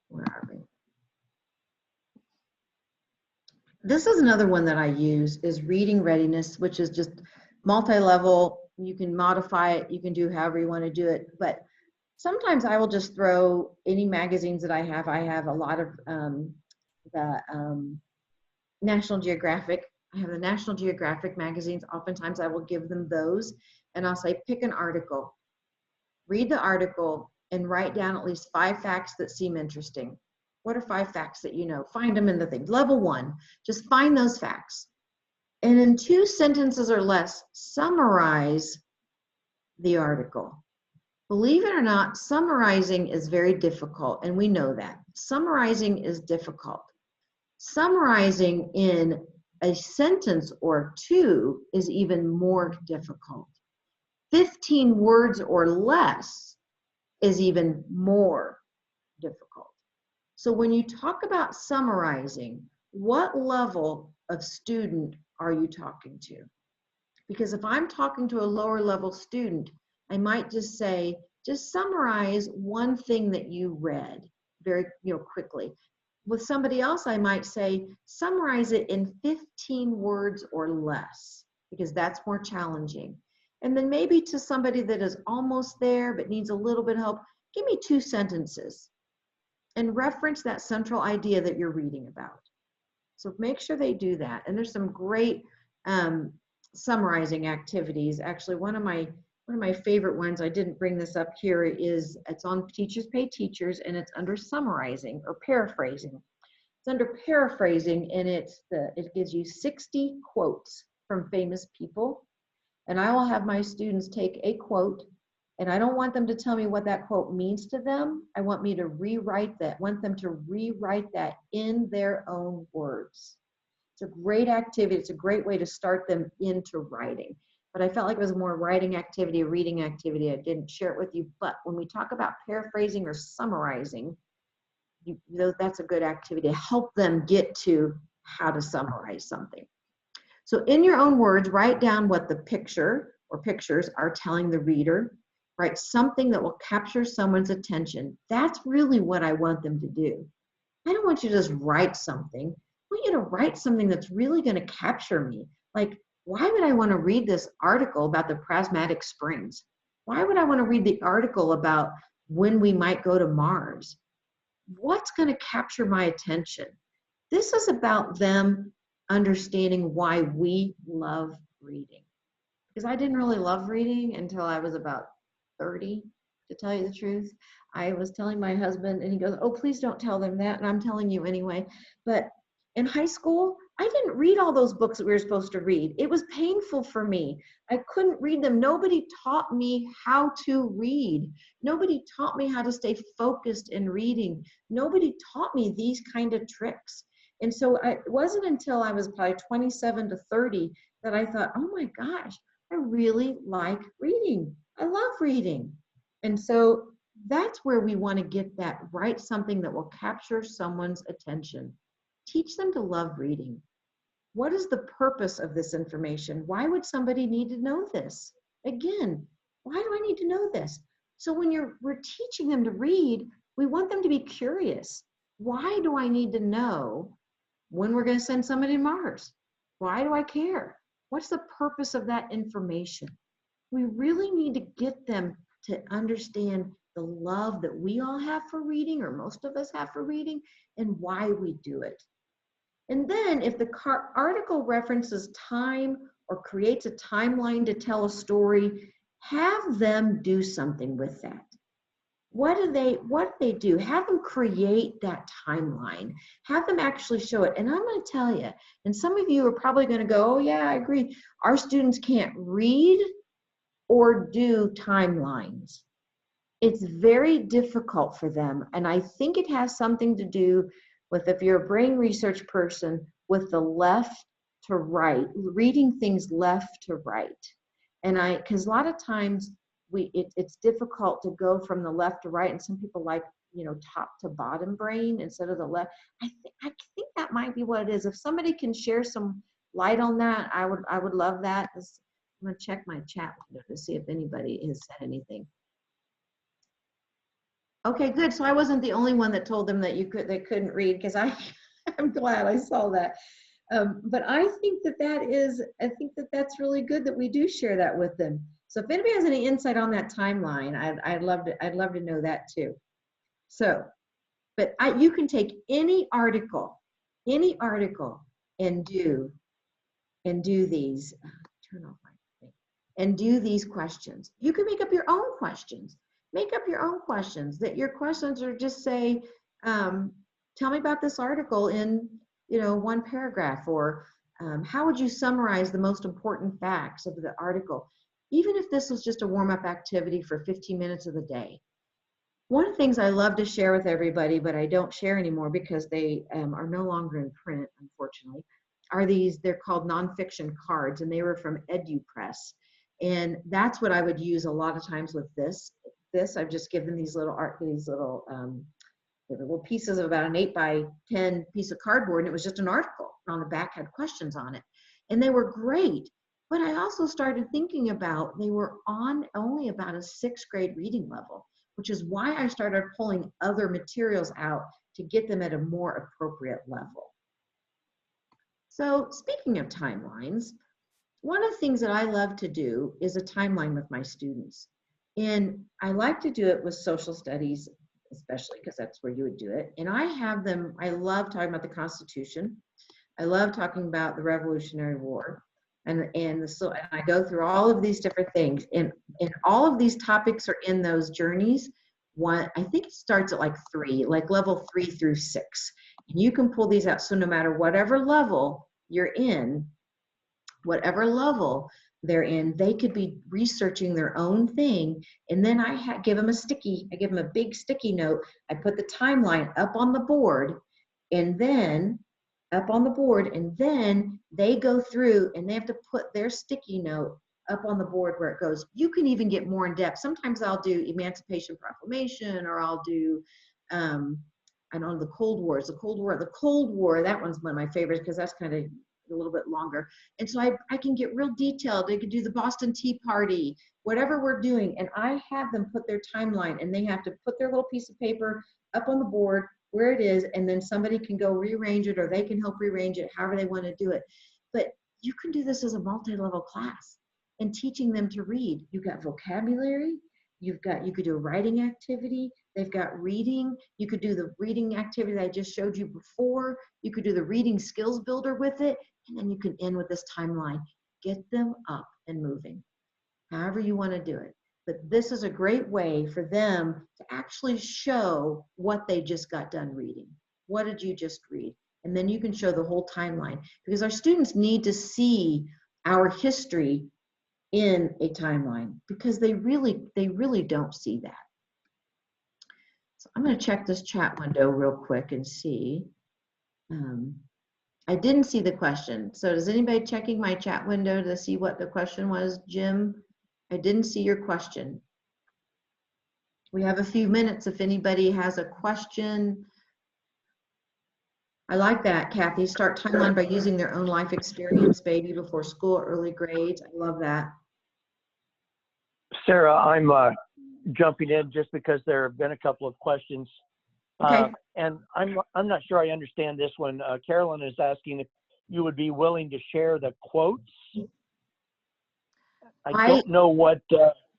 where are we? This is another one that I use, is reading readiness, which is just multi-level. You can modify it, you can do however you want to do it, but sometimes I will just throw any magazines that I have. I have a lot of the National Geographic. I have the National Geographic magazines. Oftentimes I will give them those, and I'll say, pick an article, read the article, and write down at least 5 facts that seem interesting. What are 5 facts that you know? Find them in the thing. Level 1, just find those facts. And in 2 sentences or less, summarize the article. Believe it or not, summarizing is very difficult, and we know that. Summarizing is difficult. Summarizing in a sentence or 2 is even more difficult. 15 words or less is even more difficult. So when you talk about summarizing, what level of student are you talking to? Because if I'm talking to a lower level student, I might just say, just summarize one thing that you read very quickly. With somebody else, I might say, summarize it in 15 words or less, because that's more challenging. And then maybe to somebody that is almost there but needs a little bit of help, give me 2 sentences and reference that central idea that you're reading about. So make sure they do that. And there's some great summarizing activities. Actually, one of my favorite ones, I didn't bring this up here, is it's on Teachers Pay Teachers, and it's under summarizing or paraphrasing. It's under paraphrasing, and it gives you 60 quotes from famous people. And I will have my students take a quote, and I don't want them to tell me what that quote means to them. I want them to rewrite that in their own words. It's a great activity. It's a great way to start them into writing. But I felt like it was more writing activity, a reading activity. I didn't share it with you. But when we talk about paraphrasing or summarizing, that's a good activity to help them get to how to summarize something. So in your own words, write down what the picture or pictures are telling the reader. Write something that will capture someone's attention. That's really what I want them to do. I don't want you to just write something. I want you to write something that's really going to capture me. Like, why would I want to read this article about the prismatic springs? Why would I want to read the article about when we might go to Mars? What's going to capture my attention? This is about them understanding why we love reading. Because I didn't really love reading until I was about 30, to tell you the truth. I was telling my husband, and he goes, oh, please don't tell them that. And I'm telling you anyway. But in high school, I didn't read all those books that we were supposed to read. It was painful for me. I couldn't read them. Nobody taught me how to read. Nobody taught me how to stay focused in reading. Nobody taught me these kind of tricks. And so it wasn't until I was probably 27 to 30 that I thought, oh my gosh, I really like reading. I love reading. And so that's where we want to get that, write something that will capture someone's attention. Teach them to love reading. What is the purpose of this information? Why would somebody need to know this? Again, why do I need to know this? So when we're teaching them to read, we want them to be curious. Why do I need to know when we're going to send somebody to Mars? Why do I care? What's the purpose of that information? We really need to get them to understand the love that we all have for reading, or most of us have for reading, and why we do it. And then if the article references time or creates a timeline to tell a story, have them do something with that. What do they do? Have them create that timeline. Have them actually show it. And I'm going to tell you, and some of you are probably going to go, oh yeah, I agree. Our students can't read or do timelines. It's very difficult for them. And I think it has something to do with, if you're a brain research person, with the left to right, reading things left to right. And because a lot of times it's difficult to go from the left to right, and some people like, top to bottom brain instead of the left. I think that might be what it is. If somebody can share some light on that, I would love that. I'm gonna check my chat window to see if anybody has said anything. Okay, good. So I wasn't the only one that told them that they couldn't read, because I'm glad I saw that. But I think that's really good that we do share that with them. So if anybody has any insight on that timeline, I'd love to know that too. So, but you can take any article and do these. Turn off my thing. And do these questions. You can make up your own questions. Make up your own questions. That your questions are just say, tell me about this article in one paragraph, or how would you summarize the most important facts of the article? Even if this was just a warm-up activity for 15 minutes of the day. One of the things I love to share with everybody, but I don't share anymore because they are no longer in print, unfortunately, are they're called nonfiction cards, and they were from EduPress. And that's what I would use a lot of times with this. I've just given these little pieces of about an 8x10 piece of cardboard, and it was just an article. On the back had questions on it, and they were great. But I also started thinking about, they were on only about a 6th grade reading level, which is why I started pulling other materials out to get them at a more appropriate level. So speaking of timelines, one of the things that I love to do is a timeline with my students. And I like to do it with social studies, especially because that's where you would do it. And I love talking about the Constitution. I love talking about the Revolutionary War. And I go through all of these different things. And all of these topics are in those journeys. I think it starts at like 3, like level 3 through 6. And you can pull these out. So no matter whatever level you're in, whatever level they're in, they could be researching their own thing. And then I give them a big sticky note. I put the timeline up on the board, and then they go through and they have to put their sticky note up on the board where it goes. You can even get more in depth. Sometimes I'll do Emancipation Proclamation, or I'll do, I don't know, the Cold War, that one's one of my favorites because that's kind of a little bit longer. And so I can get real detailed. They could do the Boston Tea Party, whatever we're doing. And I have them put their timeline, and they have to put their little piece of paper up on the board where it is, and then somebody can go rearrange it, or they can help rearrange it however they want to do it. But you can do this as a multi-level class and teaching them to read. You've got vocabulary, you could do a writing activity, they've got reading, you could do the reading activity that I just showed you before, you could do the reading skills builder with it, and then you can end with this timeline. Get them up and moving, however you want to do it. But this is a great way for them to actually show what they just got done reading. What did you just read? And then you can show the whole timeline, because our students need to see our history in a timeline, because they really don't see that. So I'm going to check this chat window real quick and see. I didn't see the question. So is anybody checking my chat window to see what the question was? Jim, I didn't see your question. We have a few minutes if anybody has a question. I like that, Kathy. Start timeline by using their own life experience, baby before school, early grades. I love that. Sarah, I'm jumping in just because there have been a couple of questions. Okay. And I'm not sure I understand this one. Carolyn is asking if you would be willing to share the quotes. I don't know what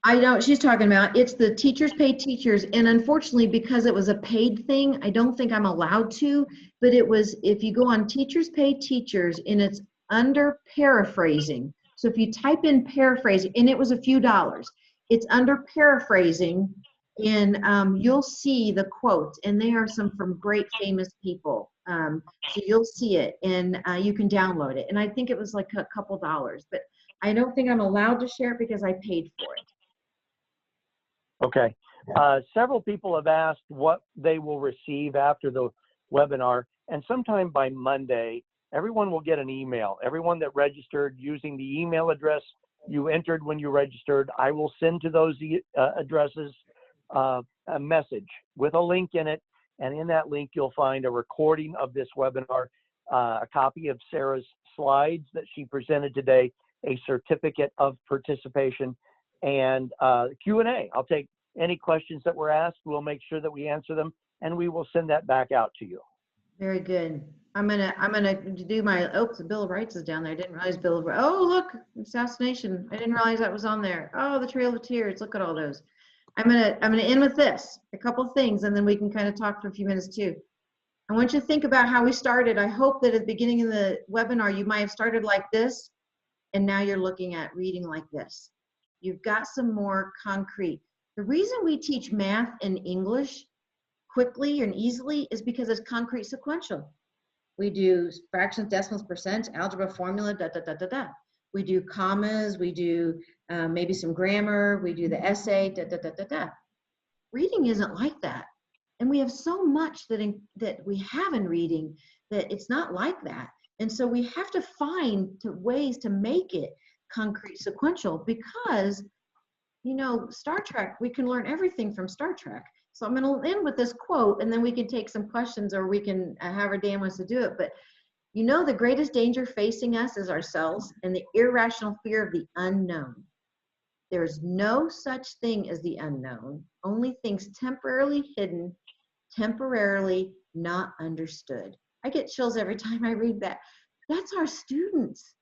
I know what she's talking about. It's the teachers pay teachers. And unfortunately, because it was a paid thing, I don't think I'm allowed to, but it was, if you go on teachers pay teachers and it's under paraphrasing. So if you type in paraphrasing, and it was a few dollars, it's under paraphrasing, and you'll see the quotes, and they are some from great famous people. So you'll see it, and you can download it. And I think it was like a couple dollars, but I don't think I'm allowed to share it because I paid for it. Okay. Several people have asked what they will receive after the webinar, and sometime by Monday, everyone will get an email. Everyone that registered using the email address you entered when you registered, I will send to those addresses a message with a link in it, and in that link you'll find a recording of this webinar, a copy of Sarah's slides that she presented today, a certificate of participation, and Q&A. I'll take any questions that were asked. We'll make sure that we answer them, and we will send that back out to you. Very good. I'm gonna do my, oops, the Bill of Rights is down there. I didn't realize Bill of Rights. Oh, look, assassination. I didn't realize that was on there. Oh, the Trail of Tears. Look at all those. I'm gonna end with this, a couple things, and then we can kind of talk for a few minutes too. I want you to think about how we started. I hope that at the beginning of the webinar, you might have started like this, and now you're looking at reading like this. You've got some more concrete. The reason we teach math and English quickly and easily is because it's concrete sequential. We do fractions, decimals, percents, algebra, formula, da, da, da, da, da. We do commas, we do maybe some grammar, we do the essay, da, da, da, da, da. Reading isn't like that. And we have so much that we have in reading that it's not like that. And so we have to find ways to make it concrete sequential because, you know, Star Trek, we can learn everything from Star Trek. So I'm going to end with this quote, and then we can take some questions, or we can, however Dan wants to do it. But you know, the greatest danger facing us is ourselves and the irrational fear of the unknown. There is no such thing as the unknown, only things temporarily hidden, temporarily not understood. I get chills every time I read that. That's our students.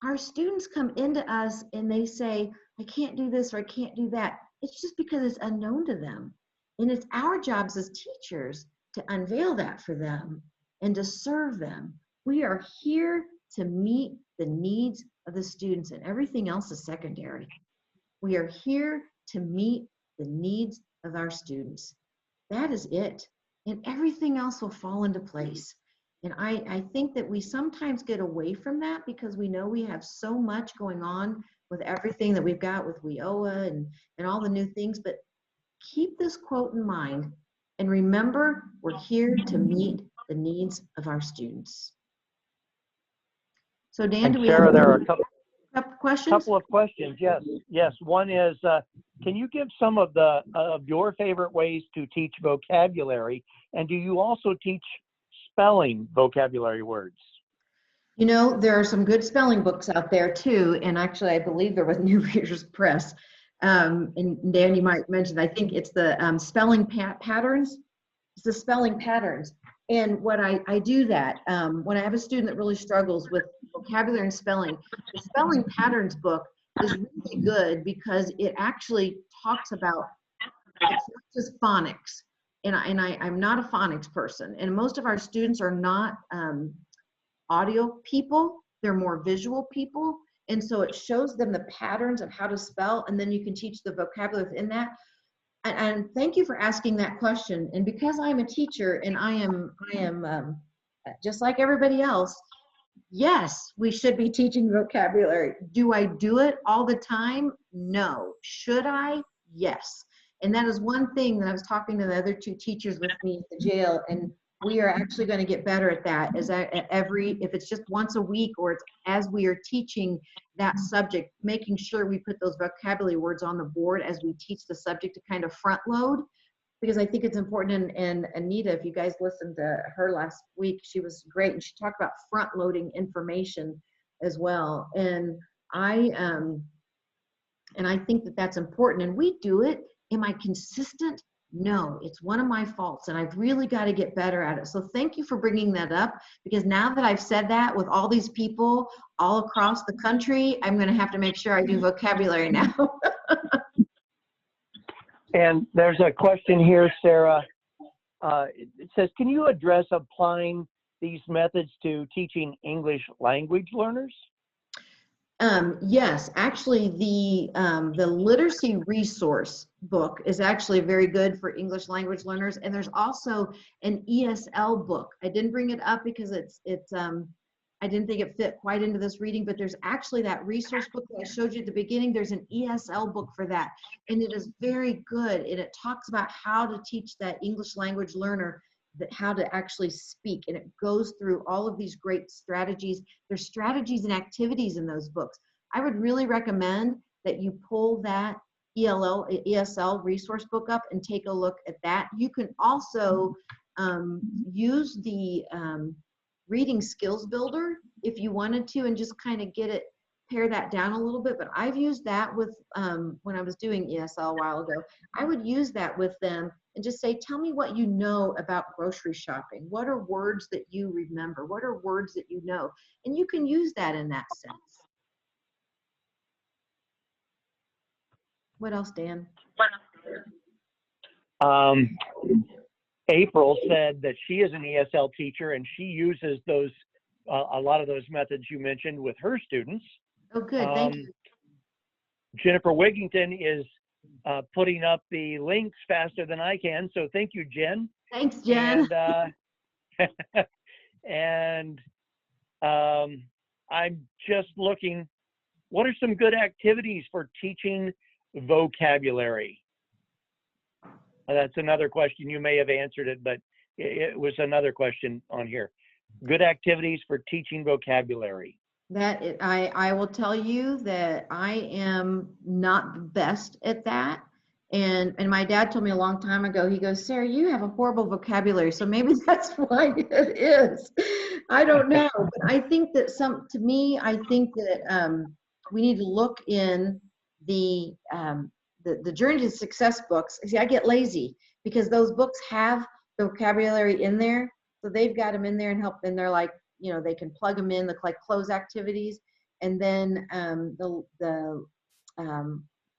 Our students come into us and they say, I can't do this or I can't do that. It's just because it's unknown to them. And it's our jobs as teachers to unveil that for them and to serve them. We are here to meet the needs of the students, and everything else is secondary. We are here to meet the needs of our students. That is it. And everything else will fall into place. And I think that we sometimes get away from that because we know we have so much going on with everything that we've got with WIOA and all the new things. But keep this quote in mind and remember, we're here to meet the needs of our students. So Dan, do we Sarah, have there are a couple questions? Couple of questions, yes. One is, can you give some of your favorite ways to teach vocabulary, and do you also teach spelling vocabulary words? You know, there are some good spelling books out there too, and actually I believe they're with New Readers Press. And Dan, you might mention, I think it's the spelling patterns. It's the spelling patterns. And what I do that, when I have a student that really struggles with vocabulary and spelling, the spelling patterns book is really good because it actually talks about, it's not just phonics. And I'm not a phonics person. And most of our students are not audio people, they're more visual people. And so it shows them the patterns of how to spell, and then you can teach the vocabulary within that. And thank you for asking that question. And because I'm a teacher and I am just like everybody else, yes, we should be teaching vocabulary. Do I do it all the time? No. Should I? Yes. And that is one thing that I was talking to the other two teachers with me at the jail, and we are actually going to get better at that. Is that if it's just once a week, or it's as we are teaching that subject, making sure we put those vocabulary words on the board as we teach the subject to kind of front load, because I think it's important. And Anita, if you guys listened to her last week, she was great, and she talked about front loading information as well. And I think that that's important, and we do it. Am I consistent? No, it's one of my faults, and I've really got to get better at it. So thank you for bringing that up, because now that I've said that with all these people all across the country, I'm going to have to make sure I do vocabulary now. And there's a question here, Sarah. It says, can you address applying these methods to teaching English language learners? Yes, actually the literacy resource book is actually very good for English language learners. And there's also an ESL book. I didn't bring it up because I didn't think it fit quite into this reading, but there's actually that resource book that I showed you at the beginning. There's an ESL book for that. And it is very good. And it talks about how to teach that English language learner how to actually speak, and it goes through all of these great strategies. There's strategies and activities in those books. I would really recommend that you pull that ESL resource book up and take a look at that. You can also use the reading skills builder if you wanted to, and just kind of pare that down a little bit. But I've used that with when I was doing ESL a while ago. I would use that with them and just say, tell me what you know about grocery shopping. What are words that you remember? What are words that you know? And you can use that in that sense. What else, Dan? April said that she is an ESL teacher and she uses those, a lot of those methods you mentioned with her students. Oh, good, thank you. Jennifer Wigington is putting up the links faster than I can, so thank you, Jen. Thanks, Jen. And I'm just looking, what are some good activities for teaching vocabulary? That's another question. You may have answered it, but it was another question on here. Good activities for teaching vocabulary. I will tell you that I am not the best at that. And my dad told me a long time ago, he goes, Sarah, you have a horrible vocabulary. So maybe that's why it is. I don't know. But I think that I think that we need to look in the Journey to Success books. See, I get lazy because those books have the vocabulary in there. So they've got them in there and they're like, you know, they can plug them in, like close activities. And then the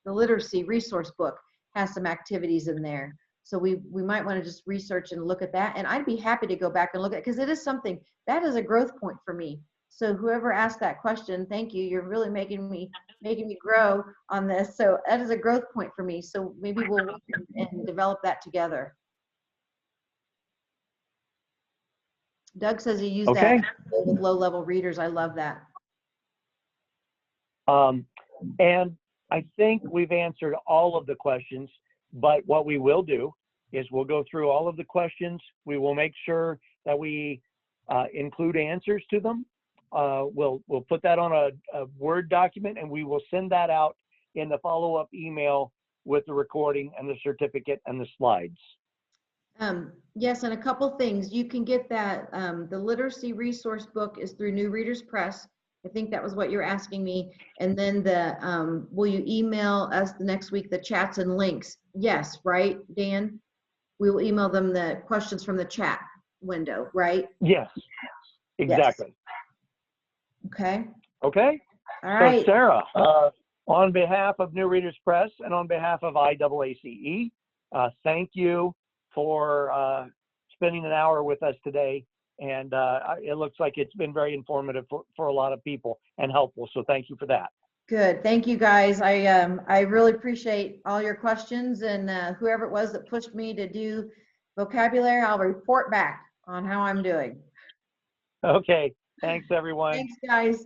literacy resource book has some activities in there. So we might want to just research and look at that. And I'd be happy to go back and look at it because it is something that is a growth point for me. So whoever asked that question, thank you. You're really making me grow on this. So that is a growth point for me. So maybe we'll look and develop that together. Doug says he used that with low-level readers. I love that. And I think we've answered all of the questions, but what we will do is we'll go through all of the questions. We will make sure that we include answers to them. We'll put that on a Word document, and we will send that out in the follow-up email with the recording and the certificate and the slides. Yes, and a couple things. You can get that, the literacy resource book is through New Readers Press. I think that was what you're asking me. And then will you email us the next week the chats and links? Yes, right, Dan? We will email them the questions from the chat window, right? Yes, exactly. Yes. Okay. Okay. All right. So Sarah, on behalf of New Readers Press and on behalf of IAACE, thank you for spending an hour with us today. And it looks like it's been very informative for a lot of people and helpful. So thank you for that. Good. Thank you, guys. I really appreciate all your questions, and whoever it was that pushed me to do vocabulary, I'll report back on how I'm doing. Okay. Thanks, everyone. Thanks, guys.